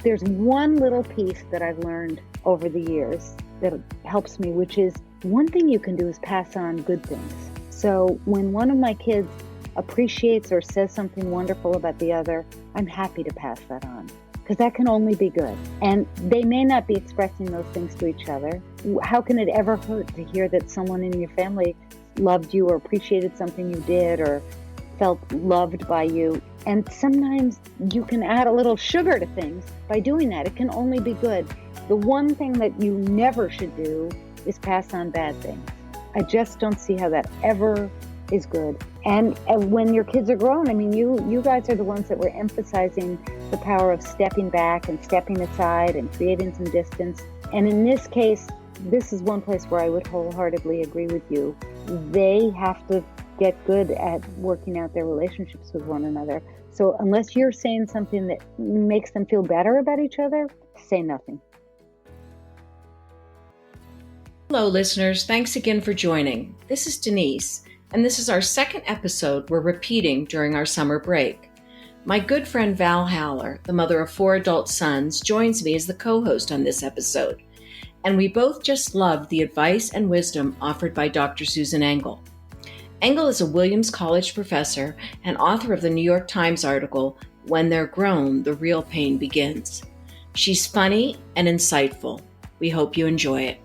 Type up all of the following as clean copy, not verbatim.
There's one little piece that I've learned over the years that helps me, which is one thing you can do is pass on good things. So when one of my kids appreciates or says something wonderful about the other, I'm happy to pass that on because that can only be good. And they may not be expressing those things to each other. How can it ever hurt to hear that someone in your family loved you or appreciated something you did or felt loved by you? And sometimes you can add a little sugar to things by doing that. It can only be good. The one thing that you never should do is pass on bad things. I just don't see how that ever is good. And when your kids are grown, I mean, you guys are the ones that were emphasizing the power of stepping back and stepping aside and creating some distance. And in this case, this is one place where I would wholeheartedly agree with you. They have to get good at working out their relationships with one another. So unless you're saying something that makes them feel better about each other, say nothing. Hello, listeners. Thanks again for joining. This is Denise, and this is our second episode we're repeating during our summer break. My good friend Val Haller, the mother of 4 adult sons, joins me as the co-host on this episode, and we both just loved the advice and wisdom offered by Dr. Susan Engel. Engel is a Williams College professor and author of the New York Times article, When They're Grown, the Real Pain Begins. She's funny and insightful. We hope you enjoy it.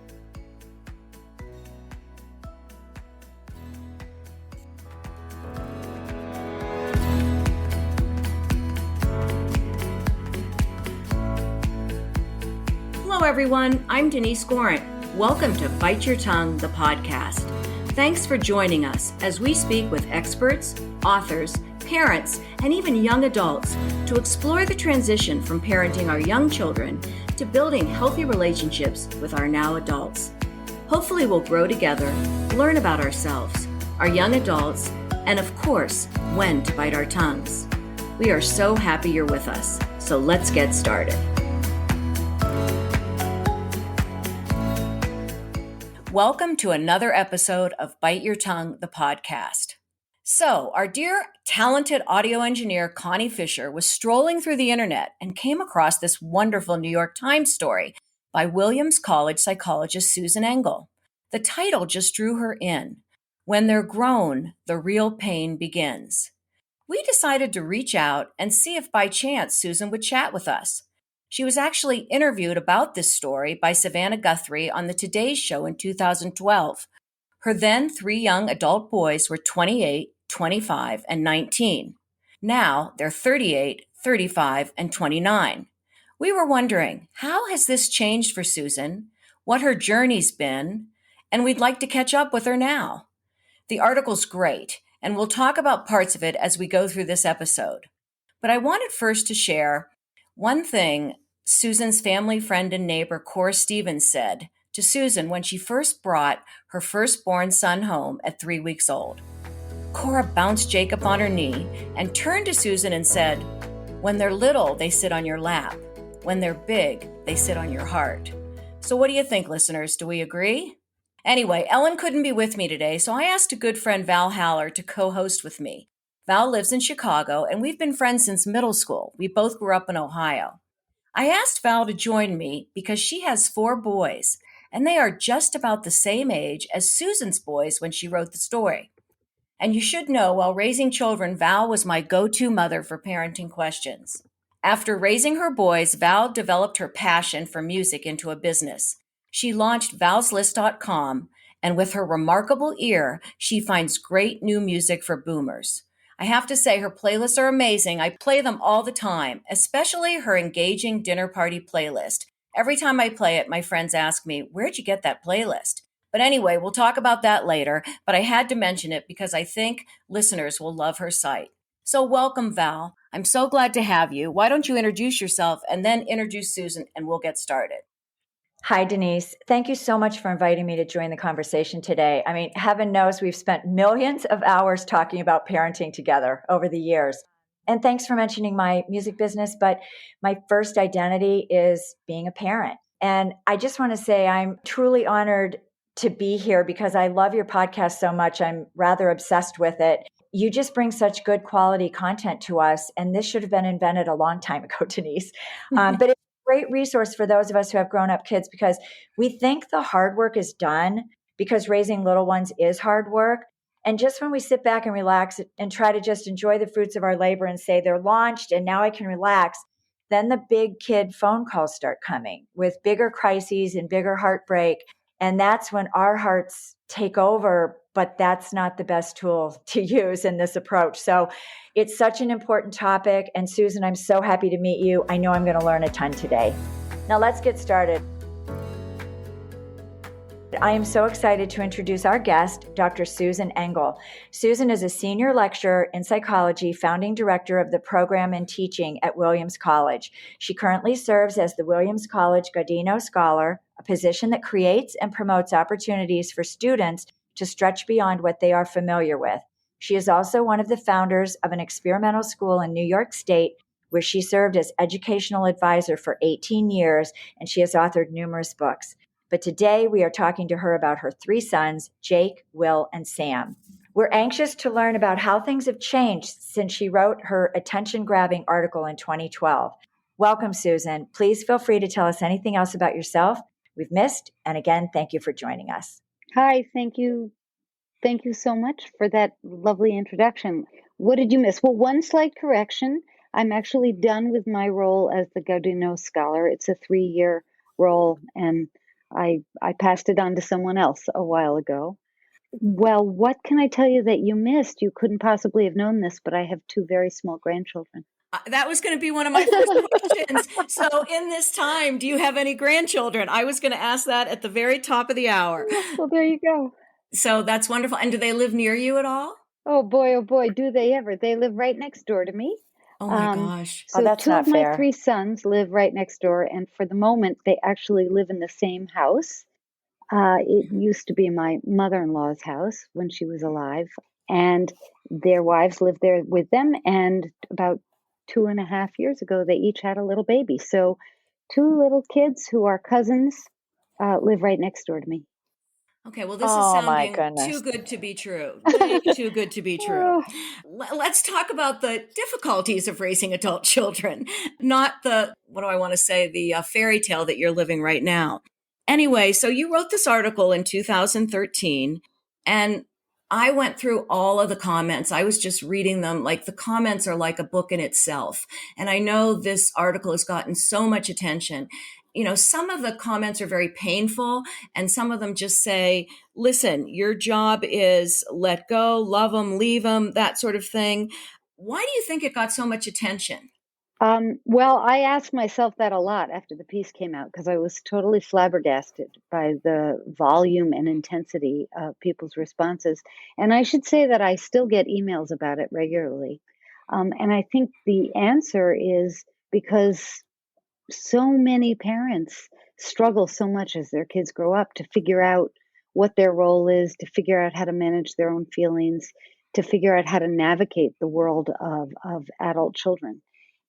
Hello, everyone. I'm Denise Gorant. Welcome to Bite Your Tongue, the podcast. Thanks for joining us as we speak with experts, authors, parents, and even young adults to explore the transition from parenting our young children to building healthy relationships with our now adults. Hopefully we'll grow together, learn about ourselves, our young adults, and of course, when to bite our tongues. We are so happy you're with us, so let's get started. Welcome to another episode of Bite Your Tongue, the podcast. So, our dear talented audio engineer, Connie Fisher, was strolling through the internet and came across this wonderful New York Times story by Williams College psychologist Susan Engel. The title just drew her in. When They're Grown, the Real Pain Begins. We decided to reach out and see if by chance Susan would chat with us. She was actually interviewed about this story by Savannah Guthrie on the Today Show in 2012. Her then 3 young adult boys were 28, 25, and 19. Now they're 38, 35, and 29. We were wondering, how has this changed for Susan, what her journey's been, and we'd like to catch up with her now. The article's great, and we'll talk about parts of it as we go through this episode. But I wanted first to share one thing Susan's family friend and neighbor, Cora Stevens, said to Susan when she first brought her firstborn son home at 3 weeks old. Cora bounced Jacob on her knee and turned to Susan and said, "When they're little, they sit on your lap. When they're big, they sit on your heart." So what do you think, listeners? Do we agree? Anyway, Ellen couldn't be with me today, so I asked a good friend, Val Haller, to co-host with me. Val lives in Chicago, and we've been friends since middle school. We both grew up in Ohio. I asked Val to join me because she has 4 boys, and they are just about the same age as Susan's boys when she wrote the story. And you should know, while raising children, Val was my go-to mother for parenting questions. After raising her boys, Val developed her passion for music into a business. She launched valslist.com, and with her remarkable ear, she finds great new music for boomers. I have to say her playlists are amazing. I play them all the time, especially her engaging dinner party playlist. Every time I play it, my friends ask me, "Where'd you get that playlist?" But anyway, we'll talk about that later, but I had to mention it because I think listeners will love her site. So welcome, Val. I'm so glad to have you. Why don't you introduce yourself and then introduce Susan and we'll get started. Hi, Denise. Thank you so much for inviting me to join the conversation today. I mean, heaven knows we've spent millions of hours talking about parenting together over the years. And thanks for mentioning my music business, but my first identity is being a parent. And I just want to say I'm truly honored to be here because I love your podcast so much. I'm rather obsessed with it. You just bring such good quality content to us. And this should have been invented a long time ago, Denise. But great resource for those of us who have grown up kids, because we think the hard work is done because raising little ones is hard work. And just when we sit back and relax and try to just enjoy the fruits of our labor and say they're launched and now I can relax, then the big kid phone calls start coming with bigger crises and bigger heartbreak. And that's when our hearts take over, but that's not the best tool to use in this approach. So it's such an important topic. And Susan, I'm so happy to meet you. I know I'm going to learn a ton today. Now let's get started. I am so excited to introduce our guest, Dr. Susan Engel. Susan is a senior lecturer in psychology, founding director of the program and teaching at Williams College. She currently serves as the Williams College Gaudino Scholar, a position that creates and promotes opportunities for students to stretch beyond what they are familiar with. She is also one of the founders of an experimental school in New York State, where she served as educational advisor for 18 years, and she has authored numerous books. But today we are talking to her about her 3 sons, Jake, Will, and Sam. We're anxious to learn about how things have changed since she wrote her attention-grabbing article in 2012. Welcome, Susan. Please feel free to tell us anything else about yourself we've missed. And again, thank you for joining us. Hi, thank you. Thank you so much for that lovely introduction. What did you miss? Well, one slight correction. I'm actually done with my role as the Gaudino Scholar. It's a 3-year role, and I passed it on to someone else a while ago. Well, what can I tell you that you missed? You couldn't possibly have known this, but I have 2 very small grandchildren. That was going to be one of my first questions. So in this time, do you have any grandchildren? I was going to ask that at the very top of the hour. Well, there you go. So that's wonderful. And do they live near you at all? Oh, boy, do they ever. They live right next door to me. Oh my gosh. So that's 2 not of my fair. 3 sons live right next door, and for the moment, they actually live in the same house. It used to be my mother-in-law's house when she was alive, and their wives lived there with them. And about 2.5 years ago, they each had a little baby. So 2 little kids who are cousins live right next door to me. Okay, well, this is Oh, my sounding goodness. too good to be true. Way too good to be true. Let's talk about the difficulties of raising adult children, not the, what do I want to say, the fairy tale that you're living right now. Anyway, so you wrote this article in 2013, and I went through all of the comments. I was just reading them. Like, the comments are like a book in itself. And I know this article has gotten so much attention. You know, some of the comments are very painful, and some of them just say, listen, your job is let go, love them, leave them, that sort of thing. Why do you think it got so much attention? Well, I asked myself that a lot after the piece came out, because I was totally flabbergasted by the volume and intensity of people's responses. And I should say that I still get emails about it regularly. And I think the answer is because so many parents struggle so much as their kids grow up to figure out what their role is, to figure out how to manage their own feelings, to figure out how to navigate the world of adult children.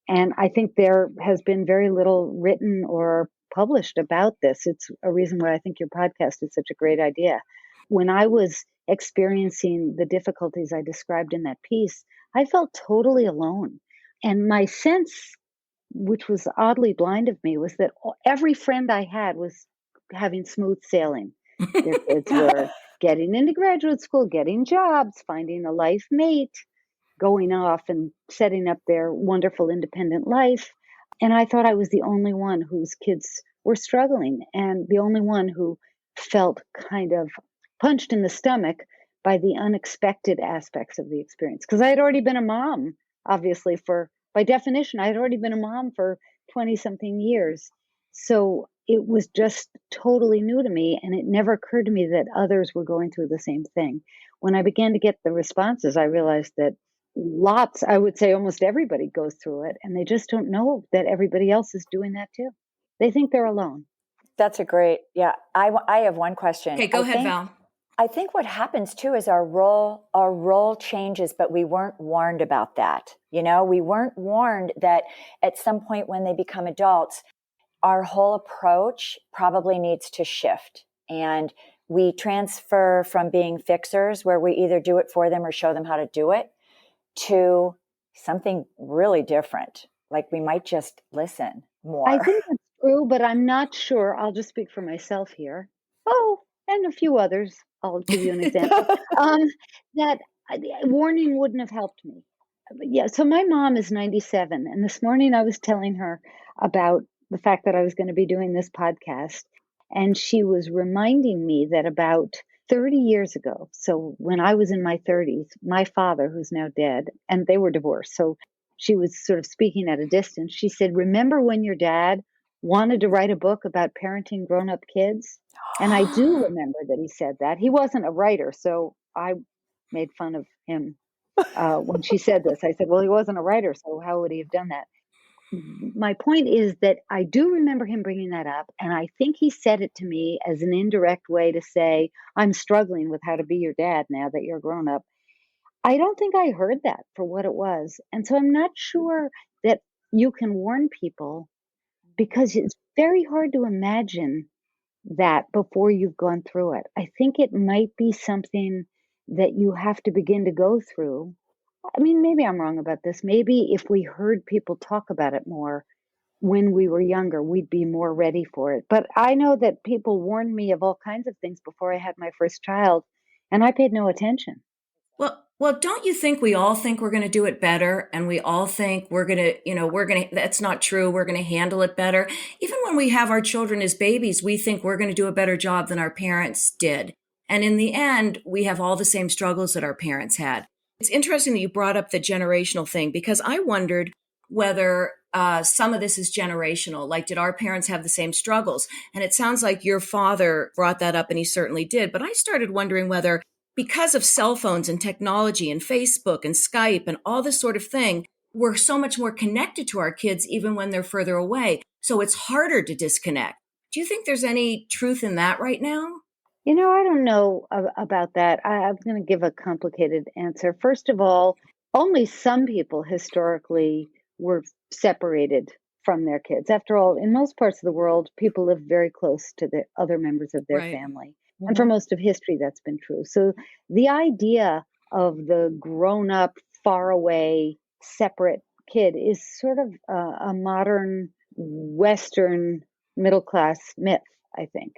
And I think there has been very little written or published about this. It's a reason why I think your podcast is such a great idea. When I was experiencing the difficulties I described in that piece, I felt totally alone. And my sense, which was oddly blind of me, was that every friend I had was having smooth sailing. Their kids were getting into graduate school, getting jobs, finding a life mate, going off and setting up their wonderful independent life. And I thought I was the only one whose kids were struggling, and the only one who felt kind of punched in the stomach by the unexpected aspects of the experience. Because I had already been a mom, obviously, by definition, I had already been a mom for 20 something years. So it was just totally new to me. And it never occurred to me that others were going through the same thing. When I began to get the responses, I realized that I would say almost everybody goes through it, and they just don't know that everybody else is doing that too. They think they're alone. That's a great, yeah. I have one question. Okay, go ahead, Val. I think what happens too is our role changes, but we weren't warned about that. You know, we weren't warned that at some point when they become adults, our whole approach probably needs to shift. And we transfer from being fixers, where we either do it for them or show them how to do it, to something really different. Like, we might just listen more. I think that's true, but I'm not sure. I'll just speak for myself here. Oh, and a few others. I'll give you an example. Um, that warning wouldn't have helped me. But yeah, so my mom is 97, and this morning I was telling her about the fact that I was going to be doing this podcast, and she was reminding me that about 30 years ago, so when I was in my 30s, my father, who's now dead, and they were divorced, so she was sort of speaking at a distance. She said, "Remember when your dad wanted to write a book about parenting grown-up kids?" And I do remember that he said that. He wasn't a writer, so I made fun of him when she said this. I said, "Well, he wasn't a writer, so how would he have done that?" My point is that I do remember him bringing that up, and I think he said it to me as an indirect way to say, "I'm struggling with how to be your dad now that you're grown up." I don't think I heard that for what it was. And so I'm not sure that you can warn people because it's very hard to imagine that before you've gone through it. I think it might be something that you have to begin to go through. I mean, maybe I'm wrong about this. Maybe if we heard people talk about it more when we were younger, we'd be more ready for it. But I know that people warned me of all kinds of things before I had my first child, and I paid no attention. Well, don't you think we all think we're going to do it better, and we all think we're going to, that's not true. We're going to handle it better. Even when we have our children as babies, we think we're going to do a better job than our parents did. And in the end, we have all the same struggles that our parents had. It's interesting that you brought up the generational thing, because I wondered whether some of this is generational. Like, did our parents have the same struggles? And it sounds like your father brought that up, and he certainly did. But I started wondering whether, because of cell phones and technology and Facebook and Skype and all this sort of thing, we're so much more connected to our kids even when they're further away. So it's harder to disconnect. Do you think there's any truth in that right now? I don't know about that. I'm going to give a complicated answer. First of all, only some people historically were separated from their kids. After all, in most parts of the world, people live very close to the other members of their Right. family. And for most of history, that's been true. So the idea of the grown up, far away, separate kid is sort of a modern Western middle class myth, I think.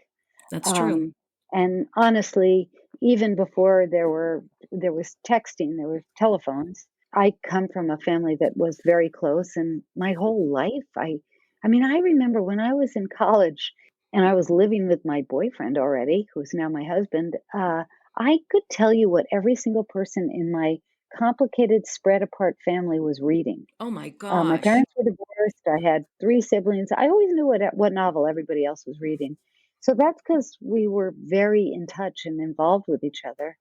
That's true. Um, and honestly, even before there was texting, there were telephones. I come from a family that was very close, and my whole life, I mean, I remember when I was in college and I was living with my boyfriend already, who's now my husband. I could tell you what every single person in my complicated, spread apart family was reading. Oh my My gosh. parents were divorced. I had 3 siblings. I always knew what novel everybody else was reading. So that's because we were very in touch and involved with each other.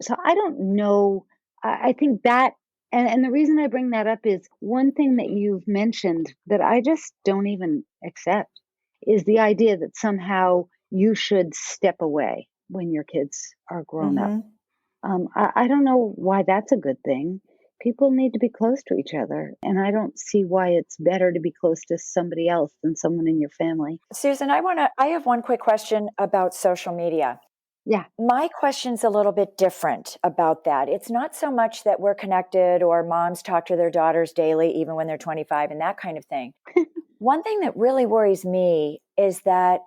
So I don't know. I think that, and the reason I bring that up is one thing that you've mentioned that I just don't even accept is the idea that somehow you should step away when your kids are grown up. Mm-hmm. I don't know why that's a good thing. People need to be close to each other, and I don't see why it's better to be close to somebody else than someone in your family. Susan, I have one quick question about social media. Yeah. My question's a little bit different about that. It's not so much that we're connected or moms talk to their daughters daily, even when they're 25 and that kind of thing. One thing that really worries me is that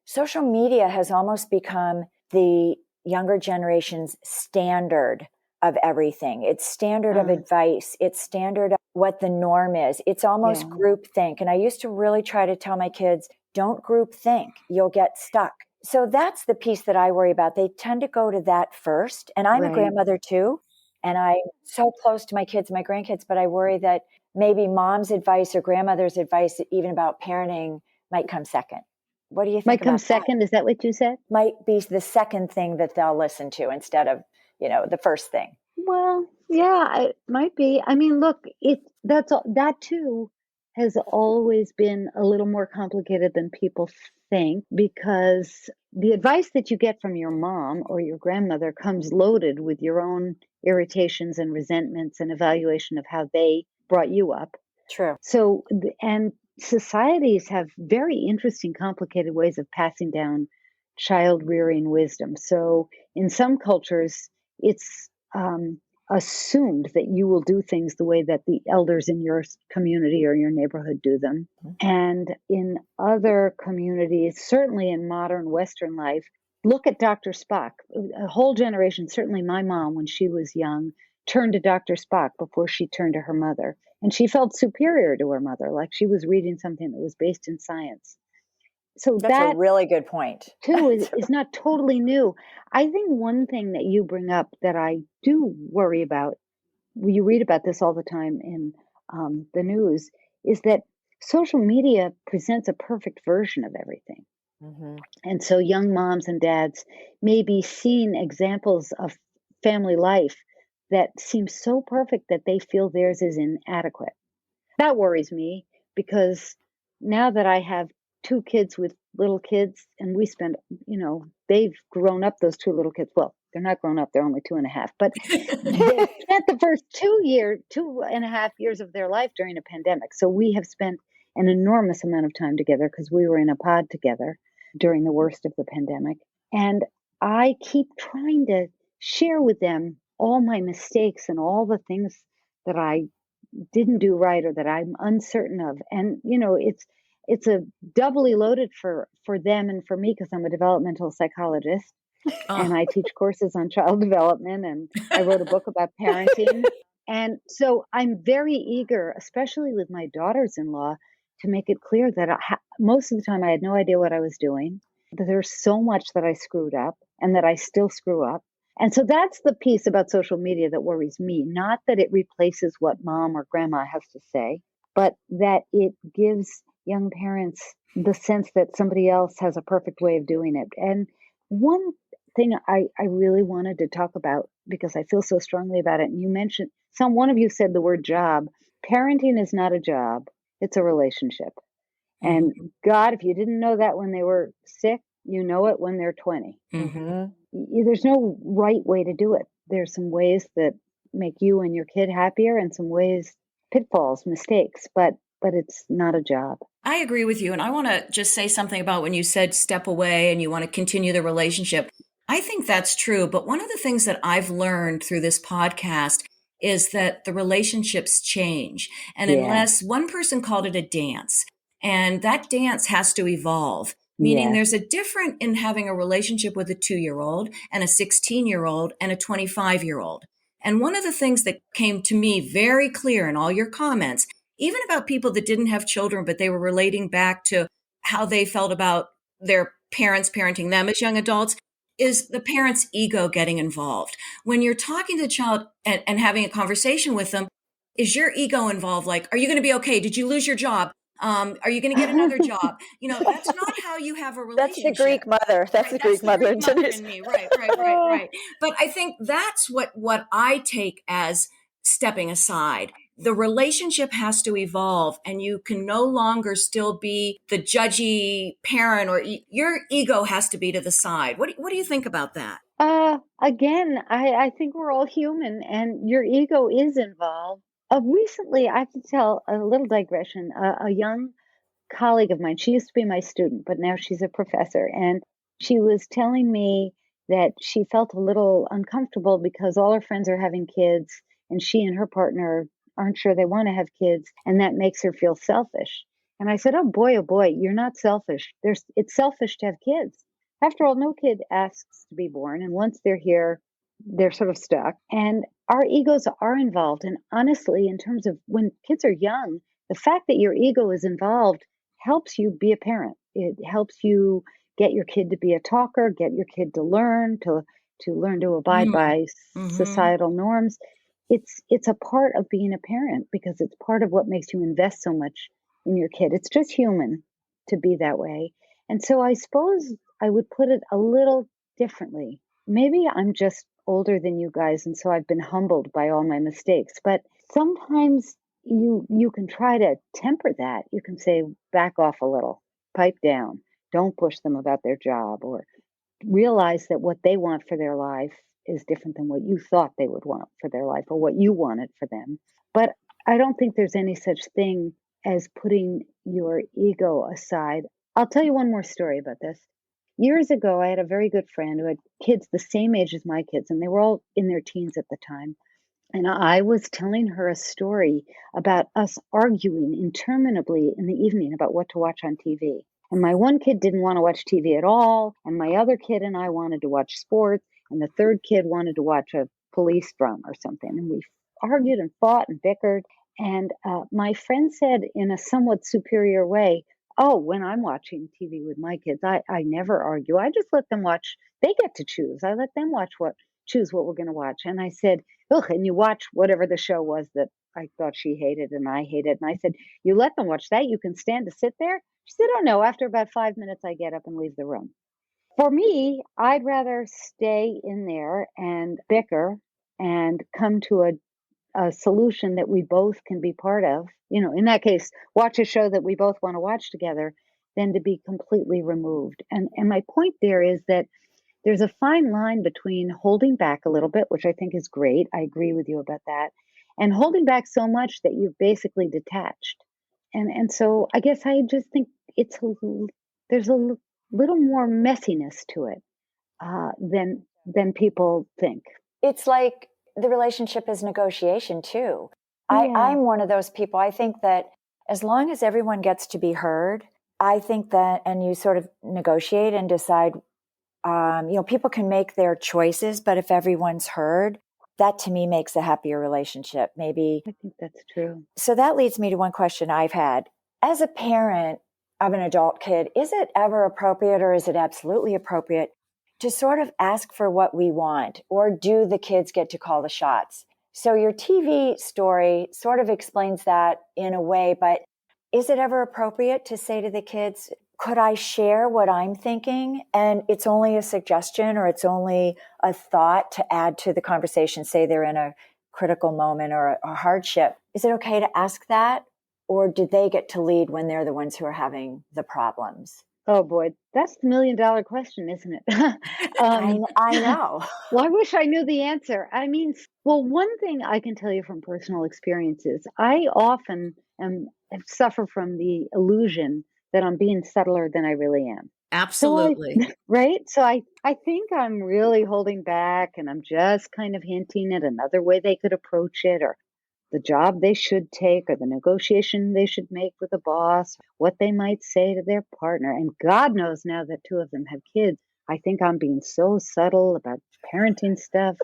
social media has almost become the younger generation's standard of everything. It's standard of advice. It's standard of what the norm is. It's almost Yeah. groupthink. And I used to really try to tell my kids, don't group think. You'll get stuck. So that's the piece that I worry about. They tend to go to that first. And I'm a Right. grandmother too. And I'm so close to my kids, my grandkids, but I worry that maybe mom's advice or grandmother's advice, even about parenting, might come second. What do you think Might come about that? second. Is that what you said? Might be the second thing that they'll listen to instead of, the first thing. Well, yeah, it might be. I mean, look, that too has always been a little more complicated than people think because the advice that you get from your mom or your grandmother comes loaded with your own irritations and resentments and evaluation of how they brought you up. True. So, and societies have very interesting, complicated ways of passing down child rearing wisdom. So, in some cultures, it's assumed that you will do things the way that the elders in your community or your neighborhood do them. And in other communities, certainly in modern Western life, look at Dr. Spock. A whole generation, certainly my mom, when she was young, turned to Dr. Spock before she turned to her mother. And she felt superior to her mother, like she was reading something that was based in science. So That's that a really good point. too is not totally new. I think one thing that you bring up that I do worry about, you read about this all the time in the news, is that social media presents a perfect version of everything. Mm-hmm. And so young moms and dads may be seeing examples of family life that seem so perfect that they feel theirs is inadequate. That worries me because now that I have two kids with little kids and we spend, they've grown up, those two little kids. Well, they're not grown up, they're only 2.5, but they spent the first 2.5 years of their life during a pandemic. So we have spent an enormous amount of time together because we were in a pod together during the worst of the pandemic. And I keep trying to share with them all my mistakes and all the things that I didn't do right or that I'm uncertain of. And it's a doubly loaded for them and for me because I'm a developmental psychologist and I teach courses on child development and I wrote a book about parenting. And so I'm very eager, especially with my daughters-in-law, to make it clear that most of the time I had no idea what I was doing, that there's so much that I screwed up and that I still screw up. And so that's the piece about social media that worries me, not that it replaces what mom or grandma has to say, but that it gives young parents the sense that somebody else has a perfect way of doing it. And one thing I really wanted to talk about, because I feel so strongly about it, and you mentioned, one of you said the word job. Parenting is not a job, it's a relationship. And God, if you didn't know that when they were sick, you know it when they're 20. There's no right way to do it. There's some ways that make you and your kid happier and some ways, pitfalls, mistakes, but it's not a job. I agree with you. And I want to just say something about when you said step away and you want to continue the relationship. I think that's true. But one of the things that I've learned through this podcast is that the relationships change. And unless one person called it a dance, and that dance has to evolve, meaning there's a difference in having a relationship with a 2-year-old and a 16-year-old and a 25-year-old. And one of the things that came to me very clear in all your comments, even about people that didn't have children, but they were relating back to how they felt about their parents parenting them as young adults, is the parent's ego getting involved. When you're talking to the child and having a conversation with them, is your ego involved? Like, are you going to be okay? Did you lose your job? Are you going to get another job? That's not how you have a relationship. That's the Greek mother. That's the Greek mother in me. Right. But I think that's what I take as stepping aside. The relationship has to evolve, and you can no longer still be the judgy parent, or your ego has to be to the side. What do you think about that? Again, I think we're all human and your ego is involved. Recently, I have to tell a little digression. A young colleague of mine, she used to be my student, but now she's a professor. And she was telling me that she felt a little uncomfortable because all her friends are having kids and she and her partner aren't sure they want to have kids. And that makes her feel selfish. And I said, oh boy, you're not selfish. It's selfish to have kids. After all, no kid asks to be born. And once they're here, they're sort of stuck. And our egos are involved. And honestly, in terms of when kids are young, the fact that your ego is involved helps you be a parent. It helps you get your kid to be a talker, get your kid to learn to abide by societal norms. It's a part of being a parent because it's part of what makes you invest so much in your kid. It's just human to be that way. And so I suppose I would put it a little differently. Maybe I'm just older than you guys, and so I've been humbled by all my mistakes. But sometimes you can try to temper that. You can say, back off a little, pipe down, don't push them about their job, or realize that what they want for their life is different than what you thought they would want for their life or what you wanted for them. But I don't think there's any such thing as putting your ego aside. I'll tell you one more story about this. Years ago, I had a very good friend who had kids the same age as my kids, and they were all in their teens at the time. And I was telling her a story about us arguing interminably in the evening about what to watch on TV. And my one kid didn't want to watch TV at all. And my other kid and I wanted to watch sports. And the third kid wanted to watch a police drama or something. And we argued and fought and bickered. And my friend said in a somewhat superior way, oh, when I'm watching TV with my kids, I never argue. I just let them watch. They get to choose. I let them choose what we're going to watch. And I said, ugh, and you watch whatever the show was that I thought she hated and I hated. And I said, you let them watch that? You can stand to sit there? She said, oh no, after about 5 minutes, I get up and leave the room. For me, I'd rather stay in there and bicker and come to a solution that we both can be part of. You know, in that case, watch a show that we both want to watch together than to be completely removed. And my point there is that there's a fine line between holding back a little bit, which I think is great. I agree with you about that. And holding back so much that you've basically detached. And so I guess I just think there's a little more messiness to it than people think. It's like the relationship is negotiation too. Yeah. I'm one of those people. I think that as long as everyone gets to be heard, I think that, and you sort of negotiate and decide, people can make their choices, but if everyone's heard, that to me makes a happier relationship. Maybe. I think that's true. So that leads me to one question I've had. As a parent of an adult kid, is it ever appropriate or is it absolutely appropriate to sort of ask for what we want, or do the kids get to call the shots? So your TV story sort of explains that in a way, but is it ever appropriate to say to the kids, could I share what I'm thinking? And it's only a suggestion or it's only a thought to add to the conversation, say they're in a critical moment or a hardship. Is it okay to ask that? Or do they get to lead when they're the ones who are having the problems? Oh boy, that's the $1 million question, isn't it? I know. Well, I wish I knew the answer. I mean, well, one thing I can tell you from personal experiences, I often suffer from the illusion that I'm being subtler than I really am. Absolutely. So right? So I think I'm really holding back and I'm just kind of hinting at another way they could approach it, or the job they should take, or the negotiation they should make with the boss, what they might say to their partner. And God knows now that two of them have kids, I think I'm being so subtle about parenting stuff.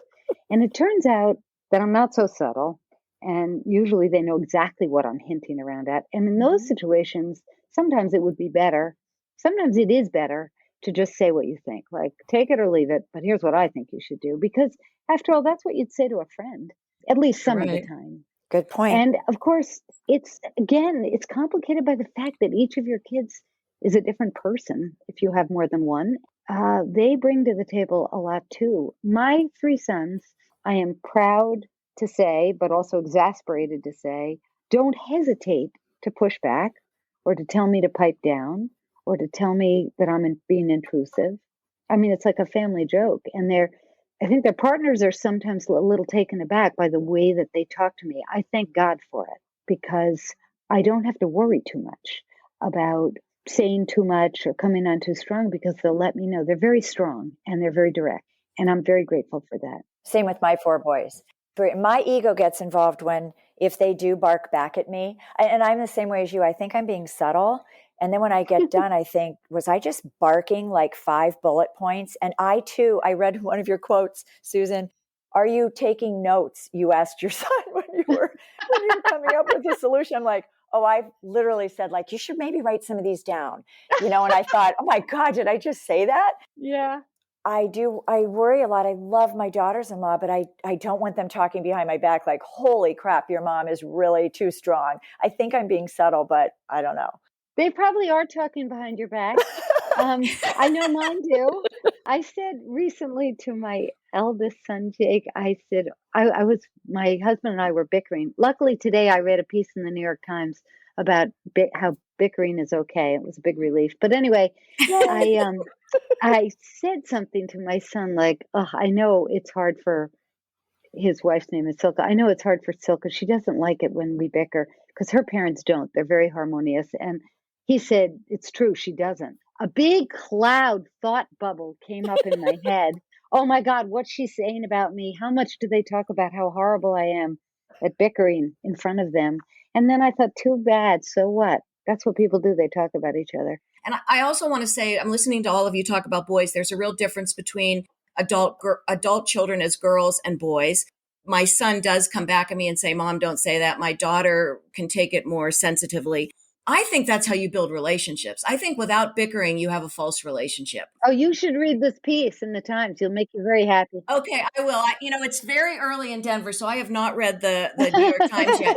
And it turns out that I'm not so subtle. And usually they know exactly what I'm hinting around at. And in those situations, sometimes it would be better. Sometimes it is better to just say what you think, like take it or leave it. But here's what I think you should do. Because after all, that's what you'd say to a friend, at least some of the time. Good point. And of course, it's complicated by the fact that each of your kids is a different person. If you have more than one, they bring to the table a lot too. My three sons, I am proud to say, but also exasperated to say, don't hesitate to push back or to tell me to pipe down or to tell me that I'm being intrusive. I mean, it's like a family joke. And I think their partners are sometimes a little taken aback by the way that they talk to me. I thank God for it because I don't have to worry too much about saying too much or coming on too strong because they'll let me know. They're very strong and they're very direct. And I'm very grateful for that. Same with my four boys. My ego gets involved if they do bark back at me. And I'm the same way as you. I think I'm being subtle. And then when I get done, I think, was I just barking like 5 bullet points? And I read one of your quotes, Susan. Are you taking notes? You asked your son when you were coming up with the solution. I'm like, oh, I literally said, like, you should maybe write some of these down. And I thought, oh my God, did I just say that? Yeah. I worry a lot. I love my daughters-in-law, but I don't want them talking behind my back like, holy crap, your mom is really too strong. I think I'm being subtle, but I don't know. They probably are talking behind your back. I know mine do. I said recently to my eldest son, Jake, I said, my husband and I were bickering. Luckily today I read a piece in the New York Times about how bickering is okay. It was a big relief. But anyway, I said something to my son like, oh, I know it's hard for, his wife's name is Silka. I know it's hard for Silka. She doesn't like it when we bicker because her parents don't. They're very harmonious. And he said, it's true, she doesn't. A big cloud thought bubble came up in my head oh my God, what's she saying about me? How much do they talk about how horrible I am at bickering in front of them? And then I thought, too bad. So what? That's what people do. They talk about each other. And I also want to say, I'm listening to all of you talk about boys. There's a real difference between adult children as girls and boys. My son does come back at me and say, Mom, don't say that. My daughter can take it more sensitively. I think that's how you build relationships. I think without bickering, you have a false relationship. Oh, you should read this piece in the Times. You'll make you very happy. Okay, I will. It's very early in Denver, so I have not read the New York Times yet.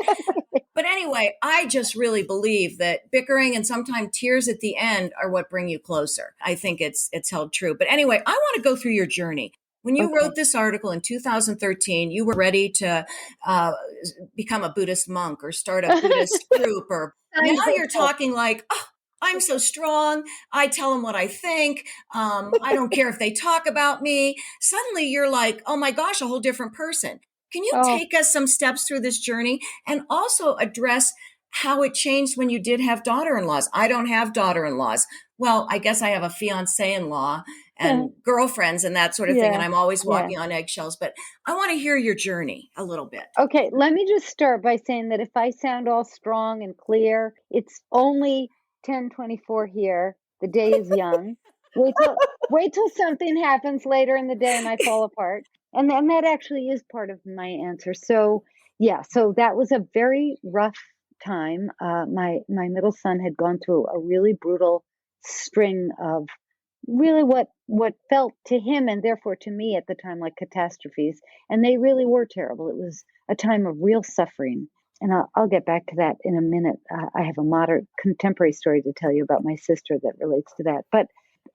But anyway, I just really believe that bickering and sometimes tears at the end are what bring you closer. I think it's held true. But anyway, I want to go through your journey. When you Okay. wrote this article in 2013, you were ready to uh, become a Buddhist monk or start a Buddhist group. Or I'm now you're hopeful. talking like, oh, I'm so strong. I tell them what I think. I don't care if they talk about me. Suddenly you're like, oh my gosh, a whole different person. Can you Oh, take us some steps through this journey and also address how it changed when you did have daughter-in-laws? I don't have daughter-in-laws. Well, I guess I have a fiance-in-law and girlfriends and that sort of thing. yeah, And I'm always yeah. walking on eggshells, but I want to hear your journey a little bit. Okay, let me just start by saying that if I sound all strong and clear, it's only 10:24 here. The day is young. Wait till wait till something happens later in the day and I fall apart. And then that actually is part of my answer. So, yeah, so that was a very rough time. My middle son had gone through a really brutal string of really what felt to him and therefore to me at the time like catastrophes, and they really were terrible. It was a time of real suffering. And I'll get back to that in a minute. I have a modern contemporary story to tell you about my sister that relates to that. But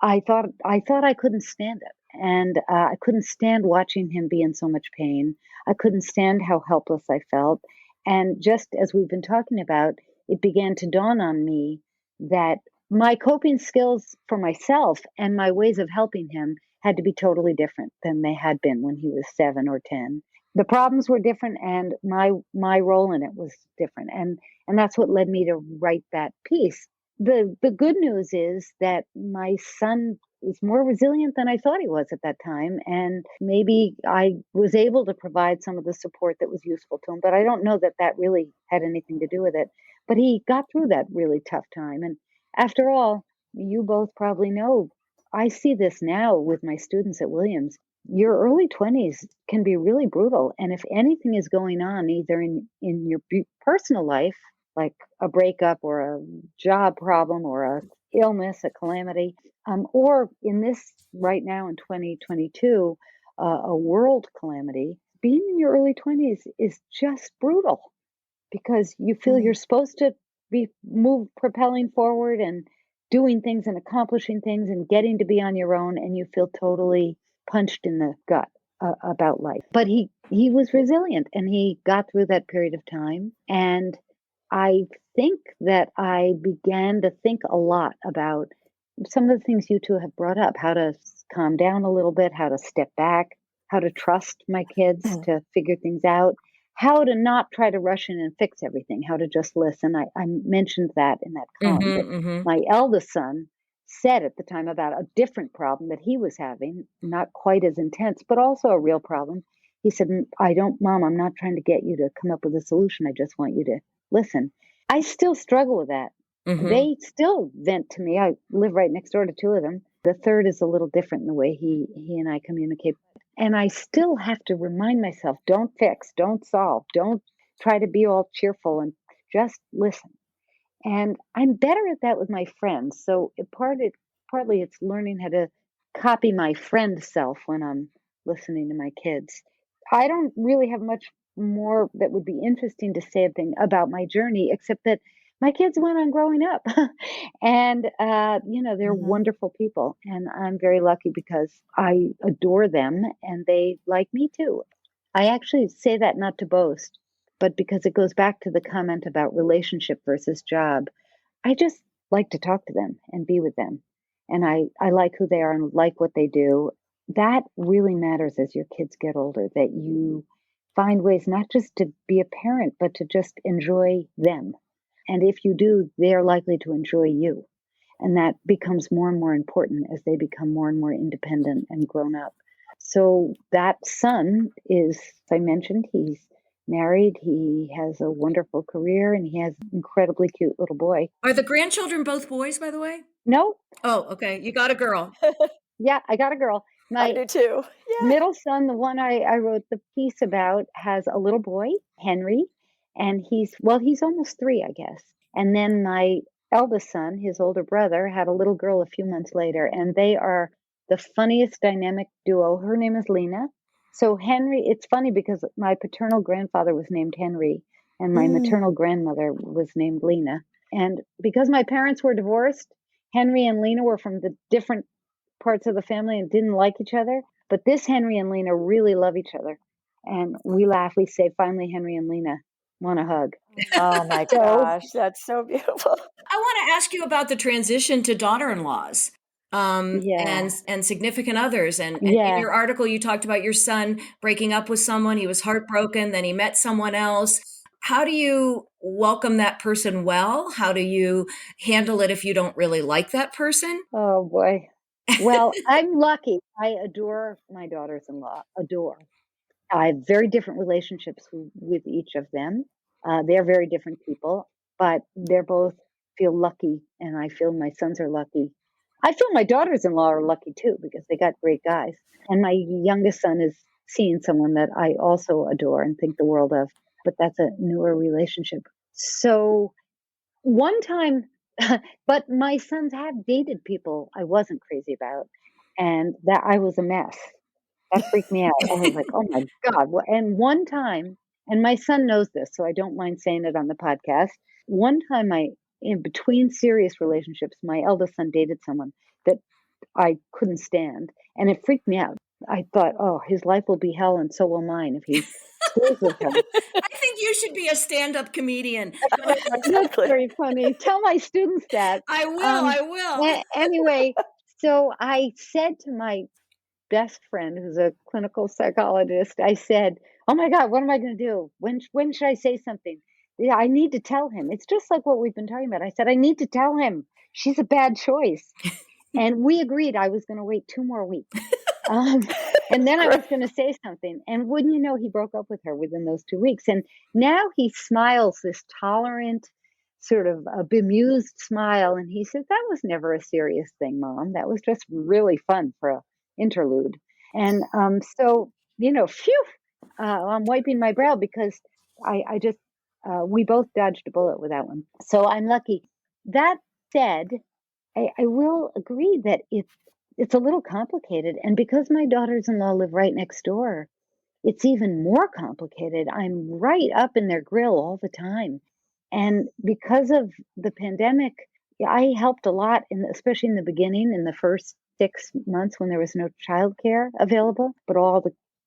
I thought I couldn't stand it, and I couldn't stand watching him be in so much pain. I couldn't stand how helpless I felt. And just as we've been talking about, it began to dawn on me that my coping skills for myself and my ways of helping him had to be totally different than they had been when he was 7 or 10. The problems were different and my role in it was different, and that's what led me to write that piece. The good news is that my son is more resilient than I thought he was at that time, and maybe I was able to provide some of the support that was useful to him, but I don't know that that really had anything to do with it. But he got through that really tough time, and after all, you both probably know, I see this now with my students at Williams. Your early 20s can be really brutal. And if anything is going on, either in your personal life, like a breakup or a job problem or a illness, a calamity, or in this right now in 2022, a world calamity, being in your early 20s is just brutal because you feel you're supposed to be propelling forward and doing things and accomplishing things and getting to be on your own, and you feel totally punched in the gut about life. But he was resilient and he got through that period of time. And I think that I began to think a lot about some of the things you two have brought up, how to calm down a little bit, how to step back, how to trust my kids to figure things out, how to not try to rush in and fix everything, how to just listen. I mentioned that in that column that my eldest son said at the time about a different problem that he was having, not quite as intense, but also a real problem. He said, Mom, I'm not trying to get you to come up with a solution. I just want you to listen. I still struggle with that. They still vent to me. I live right next door to two of them. The third is a little different in the way he and I communicate. And I still have to remind myself, don't fix, don't solve, don't try to be all cheerful and just listen. And I'm better at that with my friends. So partly it's learning how to copy my friend self when I'm listening to my kids. I don't really have much more that would be interesting to say about my journey, except that my kids went on growing up. And, they're wonderful people. And I'm very lucky because I adore them and they like me too. I actually say that not to boast, but because it goes back to the comment about relationship versus job. I just like to talk to them and be with them. And I like who they are and like what they do. That really matters as your kids get older, that you find ways not just to be a parent, but to just enjoy them. And if you do, they are likely to enjoy you. And that becomes more and more important as they become more and more independent and grown up. So that son is, as I mentioned, he's married. He has a wonderful career and he has an incredibly cute little boy. Are the grandchildren both boys, by the way? No, Oh, okay. You got a girl. yeah, I got a girl. I My do too. Yeah. middle son, the one I wrote the piece about, has a little boy, Henry, and he's almost 3, I guess. And then my eldest son, his older brother, had a little girl a few months later, and they are the funniest dynamic duo. Her name is Lena. So Henry, it's funny because my paternal grandfather was named Henry, and my maternal grandmother was named Lena. And because my parents were divorced, Henry and Lena were from the different parts of the family and didn't like each other. But this Henry and Lena really love each other. And we laugh, we say, finally, Henry and Lena want a hug. Oh my gosh, that's so beautiful. I want to ask you about the transition to daughter-in-laws, Yeah. and significant others. And in Yeah. your article, you talked about your son breaking up with someone. He was heartbroken. Then he met someone else. How do you welcome that person well? How do you handle it if you don't really like that person? Oh, boy. Well, I'm lucky. I adore my daughters-in-law, adore. I have very different relationships with each of them. They're very different people, but they're both feel lucky, and I feel my sons are lucky. I feel my daughters-in-law are lucky too because they got great guys. And my youngest son is seeing someone that I also adore and think the world of, but that's a newer relationship. So one time, but my sons have dated people I wasn't crazy about, and that I was a mess. That freaked me out. I was like, "Oh my god." And one time, and my son knows this, so I don't mind saying it on the podcast. One time in between serious relationships, my eldest son dated someone that I couldn't stand, and it freaked me out. I thought, "Oh, his life will be hell and so will mine if he stays with her." I think you should be a stand-up comedian. That's Exactly. very funny. Tell my students that. I will. Um, I will. Anyway, so I said to my best friend who's a clinical psychologist, I said, "Oh my God, what am I going to do? When should I say something? Yeah, I need to tell him." It's just like what we've been talking about. I said, "I need to tell him she's a bad choice." And we agreed I was going to wait 2 more weeks. Um, and then I was going to say something. And wouldn't you know, he broke up with her within those 2 weeks. And now he smiles this tolerant, sort of a bemused smile. And he says, "That was never a serious thing, Mom. That was just really fun for a interlude." And so, phew, I'm wiping my brow because I just, we both dodged a bullet with that one. So I'm lucky. That said, I will agree that it's a little complicated, and because my daughters-in-law live right next door, it's even more complicated. I'm right up in their grill all the time, and because of the pandemic, yeah, I helped a lot, especially in the beginning, in the first 6 months when there was no childcare available, but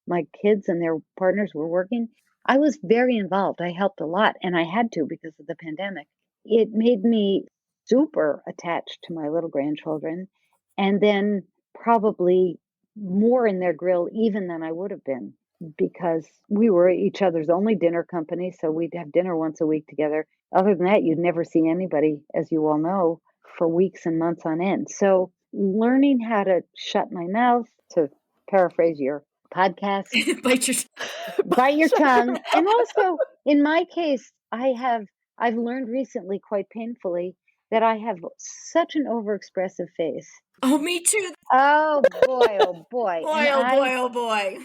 my kids and their partners were working. I was very involved. I helped a lot, and I had to because of the pandemic. It made me super attached to my little grandchildren, and then probably more in their grill even than I would have been because we were each other's only dinner company. So we'd have dinner once a week together. Other than that, you'd never see anybody, as you all know, for weeks and months on end. So learning how to shut my mouth, to paraphrase your podcast, Bite your. bite your Shut your tongue. And mouth. also, in my case, I've learned recently, quite painfully, that I have such an overexpressive face. Oh, me too. Oh boy, oh boy. And Boy, oh boy, oh boy.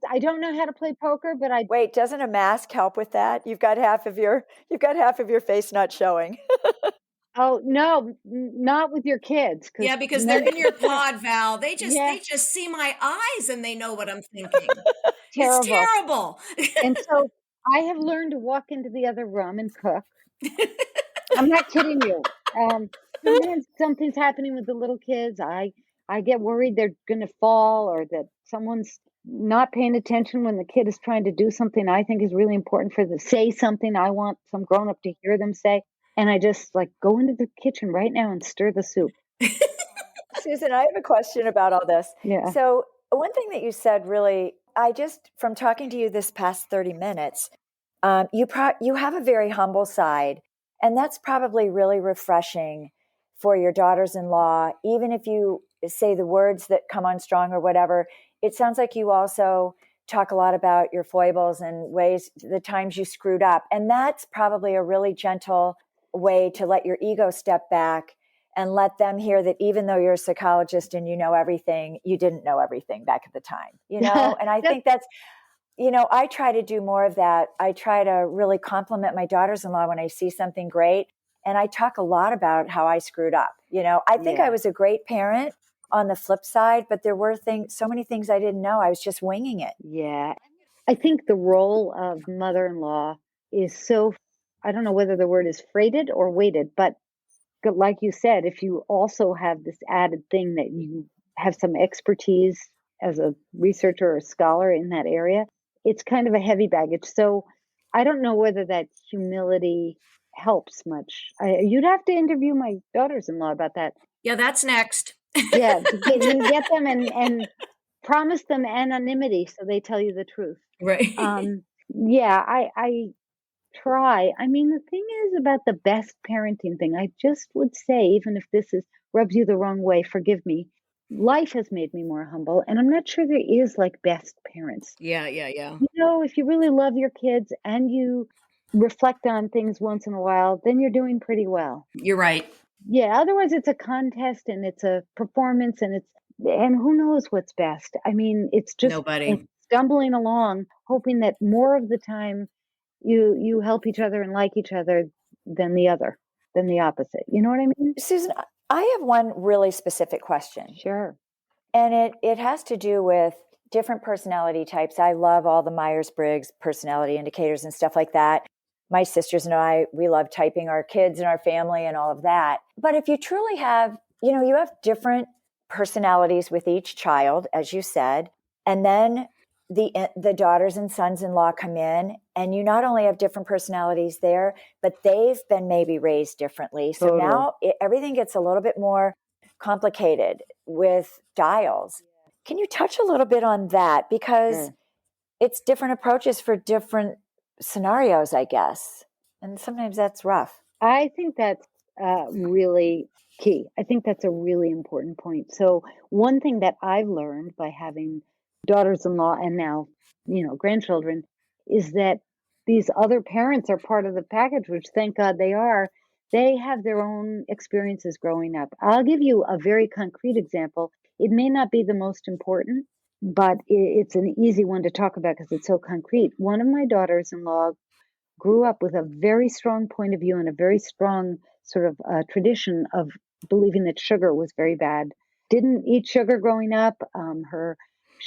I don't know how to play poker, but I Wait, doesn't a mask help with that? You've got half of your face not showing. oh no, not with your kids, because Yeah, because they're in your pod, Val. They just yeah, they just see my eyes and they know what I'm thinking. It's terrible. terrible. And so I have learned to walk into the other room and cook. I'm not kidding you. Sometimes something's happening with the little kids. I get worried they're going to fall or that someone's not paying attention when the kid is trying to do something I think is really important for them. Say something I want some grown up to hear them say, and I just like go into the kitchen right now and stir the soup. Susan, I have a question about all this. Yeah. So, one thing that you said really, from talking to you this past 30 minutes, you have a very humble side, and that's probably really refreshing for your daughters-in-law. Even if you say the words that come on strong or whatever, it sounds like you also talk a lot about your foibles and ways, the times you screwed up. And that's probably a really gentle way to let your ego step back and let them hear that even though you're a psychologist and you know everything, you didn't know everything back at the time, And I think that's, I try to do more of that. I try to really compliment my daughters-in-law when I see something great. And I talk a lot about how I screwed up. I think I was a great parent on the flip side, but there were so many things I didn't know. I was just winging it. Yeah. I think the role of mother-in-law is so, I don't know whether the word is freighted or weighted, but like you said, if you also have this added thing that you have some expertise as a researcher or scholar in that area, it's kind of a heavy baggage. So I don't know whether that humility helps much. You'd have to interview my daughters-in-law about that. Yeah, that's next. Yeah, you get them and promise them anonymity so they tell you the truth. Right. Yeah, I try. I mean, the thing is about the best parenting thing, I just would say, even if this rubs you the wrong way, forgive me. Life has made me more humble, and I'm not sure there is like best parents. Yeah. If you really love your kids and you reflect on things once in a while, then you're doing pretty well. You're right. Yeah, otherwise it's a contest and it's a performance and who knows what's best. I mean, it's just Nobody. stumbling along, hoping that more of the time you help each other and like each other than the opposite. You know what I mean? Susan, I have one really specific question. Sure. And it has to do with different personality types. I love all the Myers-Briggs personality indicators and stuff like that. My sisters and I, we love typing our kids and our family and all of that. But if you truly have, you have different personalities with each child, as you said, and then the daughters and sons-in-law come in, and you not only have different personalities there, but they've been maybe raised differently. So Totally. now everything gets a little bit more complicated with styles. Can you touch a little bit on that? Because it's different approaches for different scenarios, I guess. And sometimes that's rough. I think that's really key. I think that's a really important point. So one thing that I've learned by having daughters-in-law and now, grandchildren, is that these other parents are part of the package, which thank God they are. They have their own experiences growing up. I'll give you a very concrete example. It may not be the most important, but it's an easy one to talk about because it's so concrete. One of my daughters-in-law grew up with a very strong point of view and a very strong sort of tradition of believing that sugar was very bad. Didn't eat sugar growing up.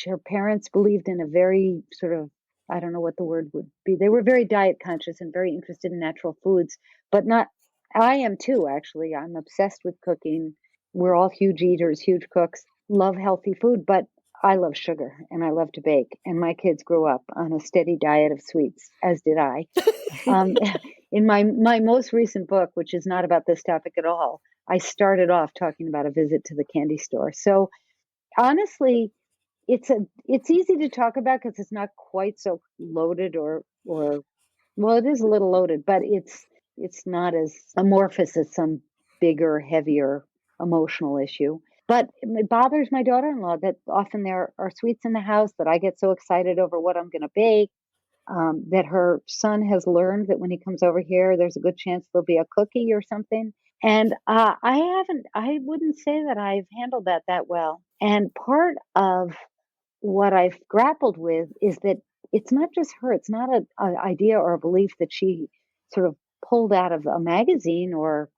Her parents believed in a very sort of, I don't know what the word would be. They were very diet conscious and very interested in natural foods, but not, I am too, actually. I'm obsessed with cooking. We're all huge eaters, huge cooks, love healthy food, but I love sugar and I love to bake. And my kids grew up on a steady diet of sweets, as did I. In my most recent book, which is not about this topic at all, I started off talking about a visit to the candy store. So honestly, it's easy to talk about because it's not quite so loaded or well, it is a little loaded, but it's not as amorphous as some bigger, heavier emotional issue. But it bothers my daughter-in-law that often there are sweets in the house, that I get so excited over what I'm going to bake. That her son has learned that when he comes over here, there's a good chance there'll be a cookie or something. And I wouldn't say that I've handled that well. And part of what I've grappled with is that it's not just her. It's not an idea or a belief that she sort of pulled out of a magazine or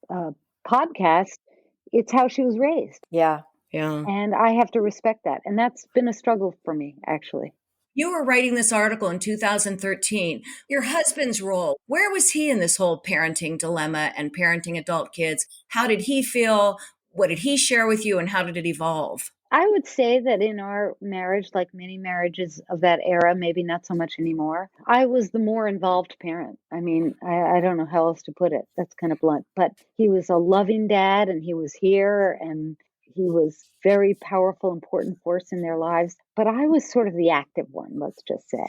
a podcast. It's how she was raised. Yeah. And I have to respect that. And that's been a struggle for me, actually. You were writing this article in 2013. Your husband's role, where was he in this whole parenting dilemma and parenting adult kids? How did he feel? What did he share with you, and how did it evolve? I would say that in our marriage, like many marriages of that era, maybe not so much anymore, I was the more involved parent. I mean, I don't know how else to put it. That's kind of blunt, but he was a loving dad and he was here and he was very powerful, important force in their lives. But I was sort of the active one, let's just say.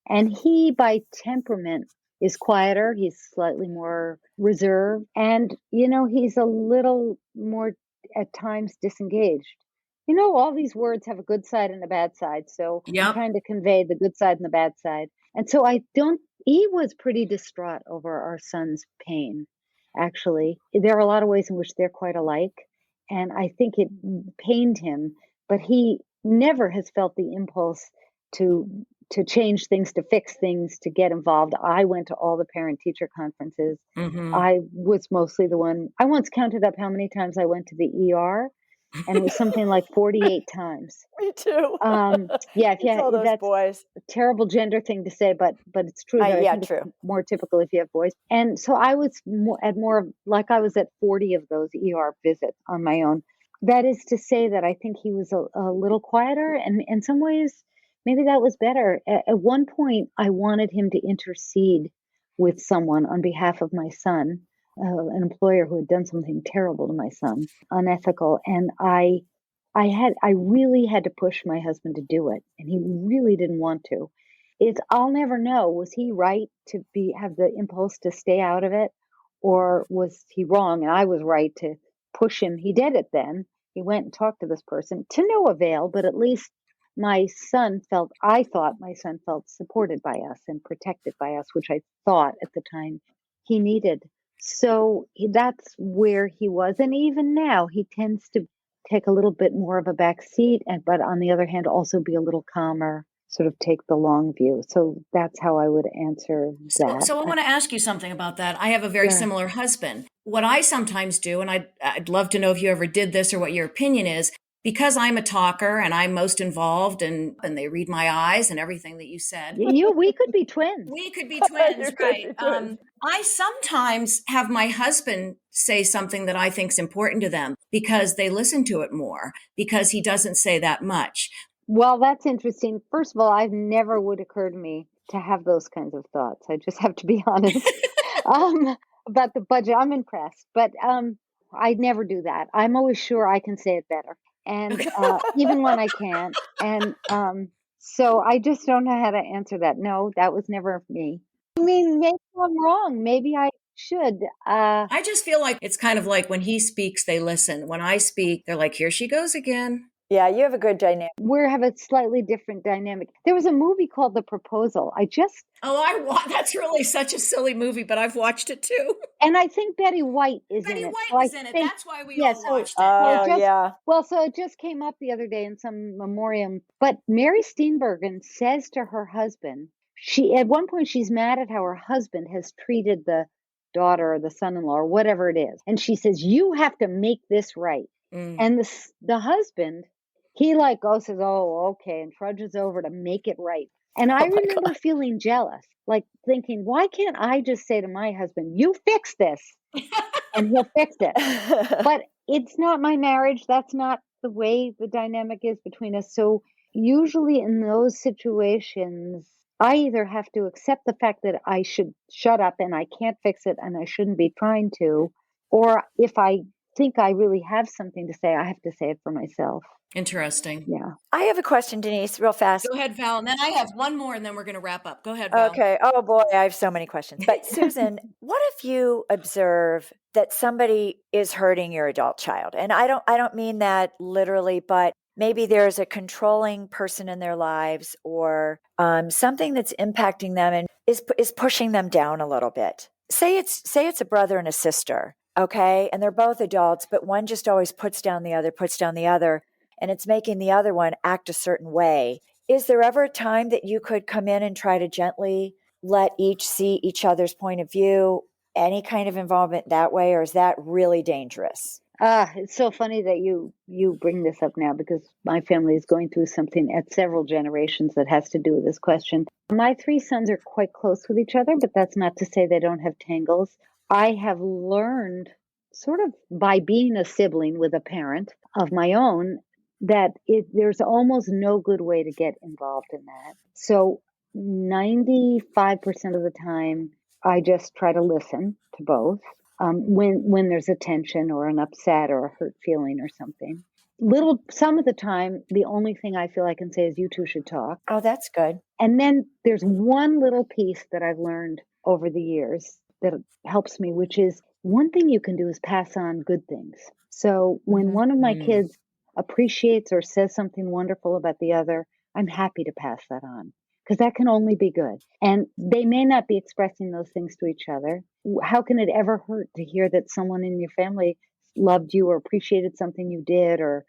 And he, by temperament, is quieter. He's slightly more reserved. And, he's a little more at times disengaged. all these words have a good side and a bad side. So I'm Yep. trying to convey the good side and the bad side. And so he was pretty distraught over our son's pain, actually. There are a lot of ways in which they're quite alike. And I think it pained him, but he never has felt the impulse to change things, to fix things, to get involved. I went to all the parent teacher conferences. Mm-hmm. I was mostly the one. I once counted up how many times I went to the ER, and it was something like 48 times. Me too. Yeah, if It's all you those that's boys. a terrible gender thing to say, but it's true that I Yeah, think true. it's more typical if you have boys. And so I was like I was at 40 of those ER visits on my own. That is to say that I think he was a little quieter, and in some ways, maybe that was better. At one point, I wanted him to intercede with someone on behalf of my son, an employer who had done something terrible to my son, unethical, and I really had to push my husband to do it, and he really didn't want to. I'll never know, was he right to have the impulse to stay out of it, or was he wrong and I was right to push him? He did it then. He went and talked to this person to no avail, but at least I thought my son felt supported by us and protected by us, which I thought at the time he needed. So that's where he was. And even now, he tends to take a little bit more of a back seat, but on the other hand, also be a little calmer, sort of take the long view. So that's how I would answer So, that. so I want to ask you something about that. I have a very Sure. similar husband. What I sometimes do, and I'd love to know if you ever did this or what your opinion is, because I'm a talker and I'm most involved and they read my eyes and everything that you said. We could be twins. We could be twins, You could right? be twins. I sometimes have my husband say something that I think is important to them because they listen to it more, because he doesn't say that much. Well, that's interesting. First of all, I've never would occur to me to have those kinds of thoughts. I just have to be honest. About the budget, I'm impressed, but I never do that. I'm always sure I can say it better, and even when I can't. And so I just don't know how to answer that. No, that was never me. I mean, maybe I'm wrong. Maybe I should. I just feel like it's kind of like when he speaks, they listen. When I speak, they're like, here she goes again. Yeah, you have a good dynamic. We have a slightly different dynamic. There was a movie called The Proposal. That's really such a silly movie, but I've watched it too. And I think Betty White is Betty in it. White So I was in it. think, That's why we yeah, all so, watched it. Oh, Yeah. yeah. so it just came up the other day in some memoriam. But Mary Steenburgen says to her husband, at one point she's mad at how her husband has treated the daughter or the son-in-law or whatever it is. And she says, you have to make this right. Mm. And the husband, he says, oh, okay, and trudges over to make it right. And I remember feeling jealous, like thinking, why can't I just say to my husband, you fix this, and he'll fix it. But it's not my marriage. That's not the way the dynamic is between us. So usually in those situations, I either have to accept the fact that I should shut up and I can't fix it and I shouldn't be trying to, or if I think I really have something to say, I have to say it for myself. Interesting. Yeah. I have a question, Denise, real fast. Go ahead, Val. And then I have one more and then we're going to wrap up. Go ahead, Val. Okay. Oh boy, I have so many questions. But Susan, what if you observe that somebody is hurting your adult child? And I don't mean that literally, but maybe there's a controlling person in their lives or something that's impacting them and is pushing them down a little bit. Say it's a brother and a sister, okay? And they're both adults, but one just always puts down the other, and it's making the other one act a certain way. Is there ever a time that you could come in and try to gently let each see each other's point of view, any kind of involvement that way, or is that really dangerous? It's so funny that you bring this up now because my family is going through something at several generations that has to do with this question. My three sons are quite close with each other, but that's not to say they don't have tangles. I have learned sort of by being a sibling with a parent of my own that there's almost no good way to get involved in that. So 95% of the time, I just try to listen to both. When there's a tension or an upset or a hurt feeling or something. Some of the time, the only thing I feel I can say is you two should talk. Oh, that's good. And then there's one little piece that I've learned over the years that helps me, which is one thing you can do is pass on good things. So when one of my kids appreciates or says something wonderful about the other, I'm happy to pass that on because that can only be good. And they may not be expressing those things to each other. How can it ever hurt to hear that someone in your family loved you or appreciated something you did or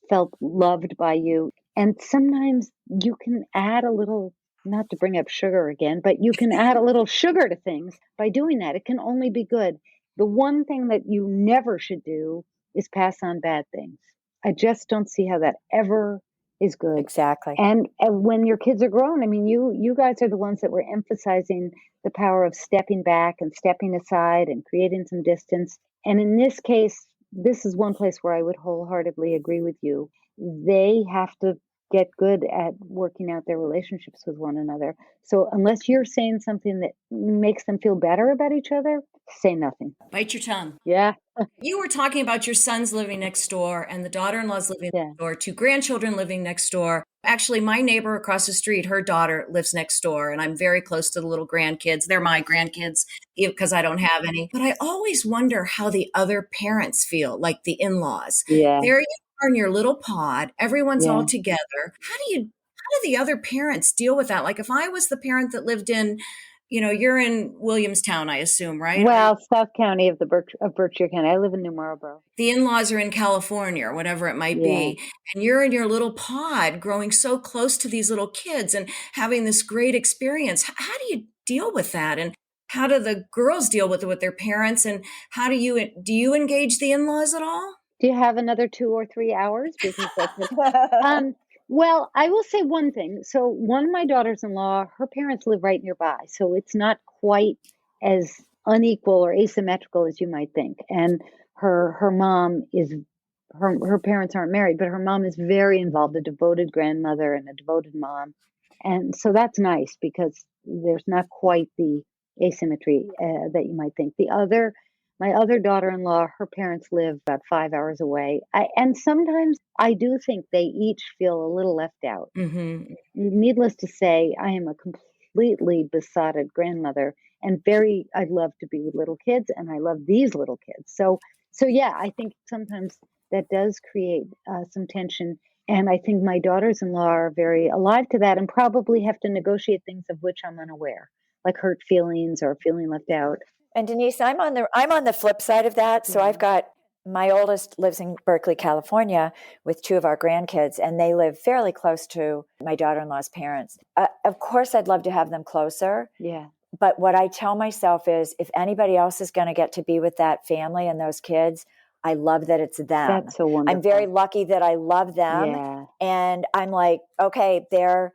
felt loved by you? And sometimes you can add a little, not to bring up sugar again, but you can add a little sugar to things by doing that. It can only be good. The one thing that you never should do is pass on bad things. I just don't see how that ever is good. Exactly. And when your kids are grown, I mean, you guys are the ones that were emphasizing the power of stepping back and stepping aside and creating some distance. And in this case, this is one place where I would wholeheartedly agree with you. They have to get good at working out their relationships with one another. So unless you're saying something that makes them feel better about each other, say nothing. Bite your tongue. Yeah. You were talking about your sons living next door and the daughter-in-law's living Yeah. next door, 2 grandchildren living next door. Actually, my neighbor across the street, her daughter lives next door, and I'm very close to the little grandkids. They're my grandkids because I don't have any. But I always wonder how the other parents feel, like the in-laws. Yeah. There you are in your little pod. Everyone's all Yeah. together. How do the other parents deal with that? Like if I was the parent that lived in, you're in Williamstown, I assume, right? Well, South County of Berkshire County. I live in New Marlboro. The in-laws are in California or whatever it might be. And you're in your little pod growing so close to these little kids and having this great experience. How do you deal with that? And how do the girls deal with it with their parents? And how do you engage the in-laws at all? Do you have another 2 or 3 hours? Because well, I will say one thing. So one of my daughters-in-law, her parents live right nearby. So it's not quite as unequal or asymmetrical as you might think. And her mom is her parents aren't married, but her mom is very involved, a devoted grandmother and a devoted mom. And so that's nice because there's not quite the asymmetry that you might think. My other daughter-in-law, her parents live about 5 hours away. And sometimes I do think they each feel a little left out. Mm-hmm. Needless to say, I am a completely besotted grandmother and I love to be with little kids and I love these little kids. So yeah, I think sometimes that does create some tension. And I think my daughters-in-law are very alive to that and probably have to negotiate things of which I'm unaware, like hurt feelings or feeling left out. And Denise, I'm on the flip side of that. So I've got my oldest lives in Berkeley, California with 2 of our grandkids, and they live fairly close to my daughter-in-law's parents. Of course, I'd love to have them closer. Yeah. But what I tell myself is if anybody else is going to get to be with that family and those kids, I love that it's them. That's so wonderful. I'm very lucky that I love them. Yeah. And I'm like, okay, they're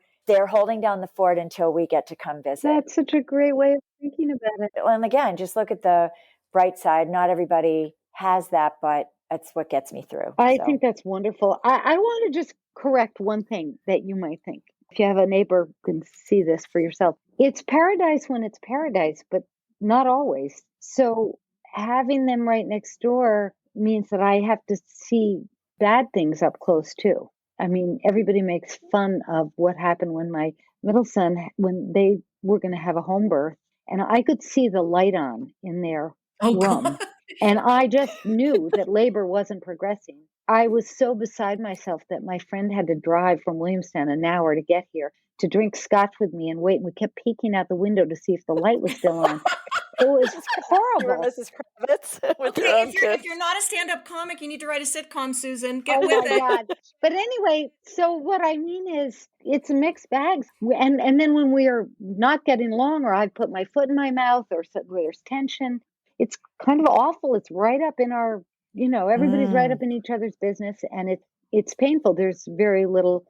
holding down the fort until we get to come visit. That's such a great way of thinking about it. And again, just look at the bright side. Not everybody has that, but that's what gets me through. I think that's wonderful. I want to just correct one thing that you might think. If you have a neighbor who can see this for yourself, it's paradise when it's paradise, but not always. So having them right next door means that I have to see bad things up close too. I mean, everybody makes fun of what happened when my middle son, when they were going to have a home birth, and I could see the light on in their room. God. And I just knew that labor wasn't progressing. I was so beside myself that my friend had to drive from Williamstown an hour to get here to drink scotch with me and wait. And we kept peeking out the window to see if the light was still on. It was horrible. Mrs. Kravitz with Okay, your own if you're not a stand-up comic, you need to write a sitcom, Susan. Get Oh with my it. God. But anyway, so what I mean is it's mixed bags. And then when we are not getting along or I put my foot in my mouth or there's tension, it's kind of awful. It's right up in our, everybody's right up in each other's business and it's painful. There's very little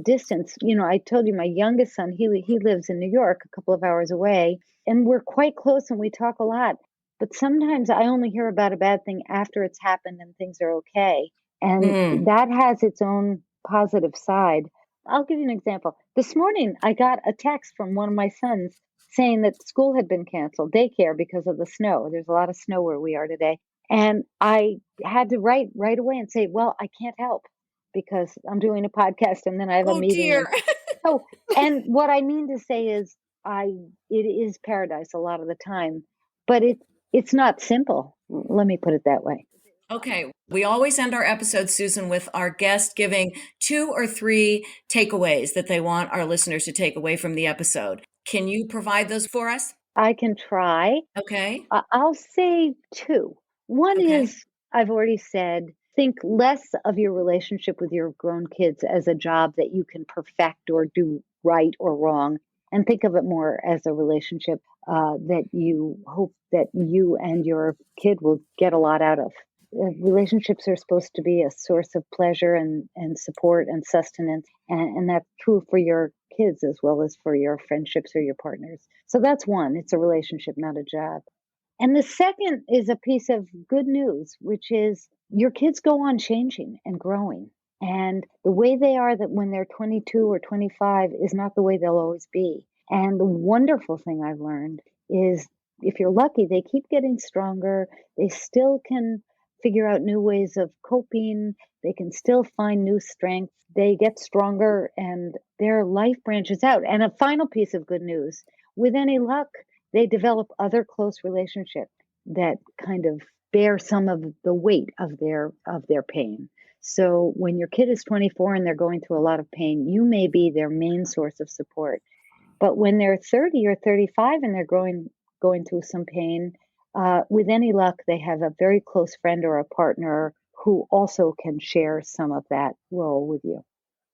distance. I told you my youngest son, he lives in New York, a couple of hours away, and we're quite close and we talk a lot. But sometimes I only hear about a bad thing after it's happened and things are okay. And that has its own positive side. I'll give you an example. This morning, I got a text from one of my sons saying that school had been canceled, daycare, because of the snow. There's a lot of snow where we are today. And I had to write right away and say, well, I can't help because I'm doing a podcast and then I have a meeting. Dear. And what I mean to say is it is paradise a lot of the time, but it's not simple. Let me put it that way. Okay, we always end our episodes, Susan, with our guest giving 2 or 3 takeaways that they want our listeners to take away from the episode. Can you provide those for us? I can try. Okay. I'll say two. One Okay. is, I've already said, think less of your relationship with your grown kids as a job that you can perfect or do right or wrong, and think of it more as a relationship that you hope that you and your kid will get a lot out of. Relationships are supposed to be a source of pleasure and support and sustenance, and that's true for your kids as well as for your friendships or your partners. So that's one, it's a relationship, not a job. And the second is a piece of good news, which is your kids go on changing and growing. And the way they are that when they're 22 or 25 is not the way they'll always be. And the wonderful thing I've learned is if you're lucky, they keep getting stronger. They still can figure out new ways of coping. They can still find new strength. They get stronger and their life branches out. And a final piece of good news, with any luck, they develop other close relationships that kind of bear some of the weight of their pain. So when your kid is 24 and they're going through a lot of pain, you may be their main source of support. But when they're 30 or 35 and they're going through some pain, with any luck, they have a very close friend or a partner who also can share some of that role with you.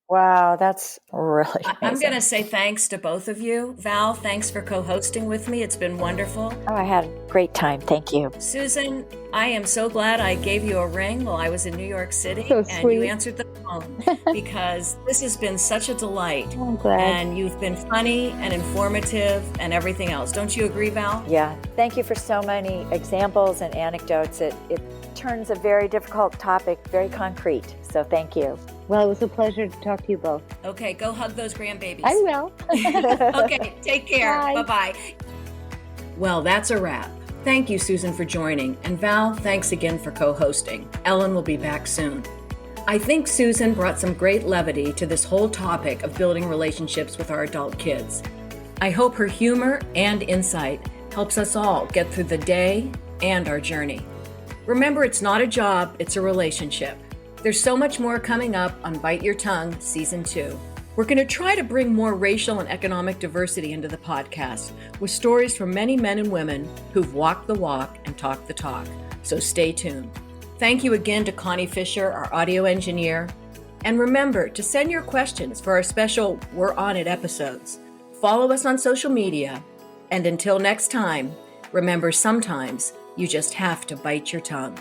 Wow, that's really amazing. I'm going to say thanks to both of you. Val, thanks for co-hosting with me. It's been wonderful. Oh, I had a great time. Thank you. Susan, I am so glad I gave you a ring while I was in New York City So and sweet. you answered the phone because this has been such a delight. I'm glad. And you've been funny and informative and everything else. Don't you agree, Val? Yeah. Thank you for so many examples and anecdotes. It turns a very difficult topic very concrete. So thank you. Well, it was a pleasure to talk to you both. Okay, go hug those grandbabies. I will. Okay, take care. Bye. Bye-bye. Well, that's a wrap. Thank you, Susan, for joining. And Val, thanks again for co-hosting. Ellen will be back soon. I think Susan brought some great levity to this whole topic of building relationships with our adult kids. I hope her humor and insight helps us all get through the day and our journey. Remember, it's not a job, it's a relationship. There's so much more coming up on Bite Your Tongue Season 2. We're going to try to bring more racial and economic diversity into the podcast with stories from many men and women who've walked the walk and talked the talk. So stay tuned. Thank you again to Connie Fisher, our audio engineer. And remember to send your questions for our special We're On It episodes. Follow us on social media. And until next time, remember sometimes you just have to bite your tongue.